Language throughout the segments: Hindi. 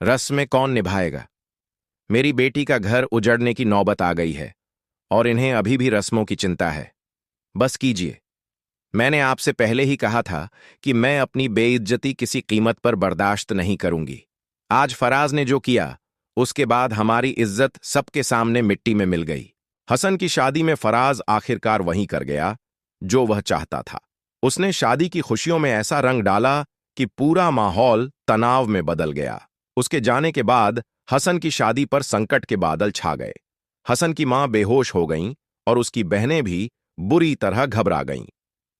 रस्में कौन निभाएगा? मेरी बेटी का घर उजड़ने की नौबत आ गई है और इन्हें अभी भी रस्मों की चिंता है। बस कीजिए। मैंने आपसे पहले ही कहा था कि मैं अपनी बेइज्जती किसी कीमत पर बर्दाश्त नहीं करूंगी। आज फराज ने जो किया, उसके बाद हमारी इज्जत सबके सामने मिट्टी में मिल गई। हसन की शादी में फराज आखिरकार वही कर गया जो वह चाहता था। उसने शादी की खुशियों में ऐसा रंग डाला कि पूरा माहौल तनाव में बदल गया। उसके जाने के बाद हसन की शादी पर संकट के बादल छा गए। हसन की मां बेहोश हो गईं और उसकी बहनें भी बुरी तरह घबरा गईं।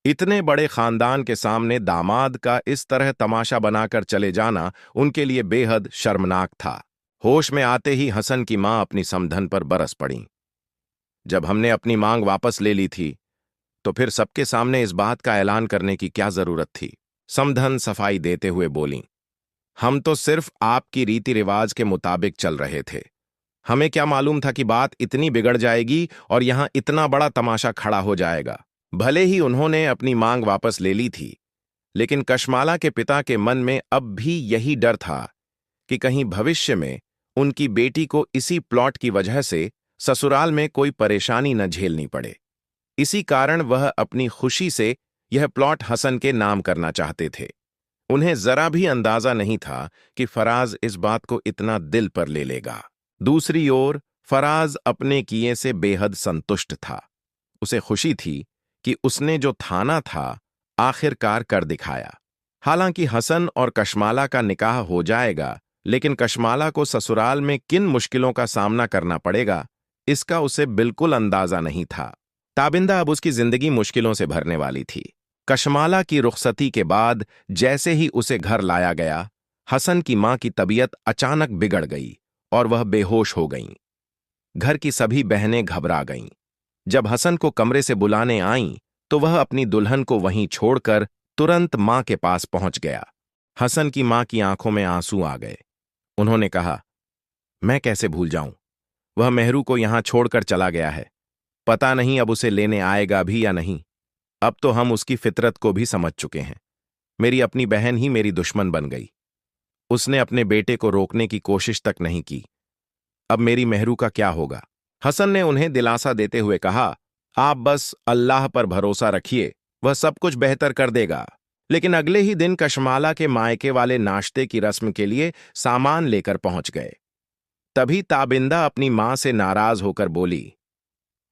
इतने बड़े खानदान के सामने दामाद का इस तरह तमाशा बनाकर चले जाना उनके लिए बेहद शर्मनाक था। होश में आते ही हसन की मां अपनी समधन पर बरस पड़ीं। जब हमने अपनी मांग वापस ले ली थी, तो फिर सबके सामने इस बात का ऐलान करने की क्या जरूरत थी? समधन सफाई देते हुए बोलीं। हम तो सिर्फ आपकी रीति रिवाज के मुताबिक चल रहे थे। हमें क्या मालूम था कि बात इतनी बिगड़ जाएगी और यहां इतना बड़ा तमाशा खड़ा हो जाएगा। भले ही उन्होंने अपनी मांग वापस ले ली थी, लेकिन कशमाला के पिता के मन में अब भी यही डर था कि कहीं भविष्य में उनकी बेटी को इसी प्लॉट की वजह से ससुराल में कोई परेशानी न झेलनी पड़े। इसी कारण वह अपनी खुशी से यह प्लॉट हसन के नाम करना चाहते थे। उन्हें जरा भी अंदाजा नहीं था कि फराज इस बात को इतना दिल पर ले लेगा। दूसरी ओर फराज अपने किए से बेहद संतुष्ट था। उसे खुशी थी कि उसने जो ठाना था आखिरकार कर दिखाया। हालांकि हसन और कशमाला का निकाह हो जाएगा, लेकिन कशमाला को ससुराल में किन मुश्किलों का सामना करना पड़ेगा, इसका उसे बिल्कुल अंदाजा नहीं था। ताबिंदा अब उसकी जिंदगी मुश्किलों से भरने वाली थी। कशमाला की रुखसती के बाद जैसे ही उसे घर लाया गया, हसन की मां की तबीयत अचानक बिगड़ गई और वह बेहोश हो गईं। घर की सभी बहनें घबरा गईं। जब हसन को कमरे से बुलाने आईं, तो वह अपनी दुल्हन को वहीं छोड़कर तुरंत मां के पास पहुंच गया। हसन की मां की आंखों में आंसू आ गए। उन्होंने कहा, मैं कैसे भूल जाऊं? वह मेहरू को यहां छोड़कर चला गया है। पता नहीं अब उसे लेने आएगा भी या नहीं। अब तो हम उसकी फितरत को भी समझ चुके हैं। मेरी अपनी बहन ही मेरी दुश्मन बन गई। उसने अपने बेटे को रोकने की कोशिश तक नहीं की। अब मेरी मेहरू का क्या होगा? हसन ने उन्हें दिलासा देते हुए कहा, आप बस अल्लाह पर भरोसा रखिए, वह सब कुछ बेहतर कर देगा। लेकिन अगले ही दिन कशमाला के मायके वाले नाश्ते की रस्म के लिए सामान लेकर पहुंच गए। तभी ताबिंदा अपनी मां से नाराज होकर बोली,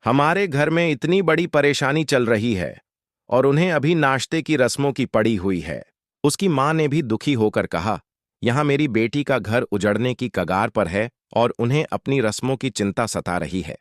हमारे घर में इतनी बड़ी परेशानी चल रही है और उन्हें अभी नाश्ते की रस्मों की पड़ी हुई है। उसकी मां ने भी दुखी होकर कहा, यहां मेरी बेटी का घर उजड़ने की कगार पर है और उन्हें अपनी रस्मों की चिंता सता रही है।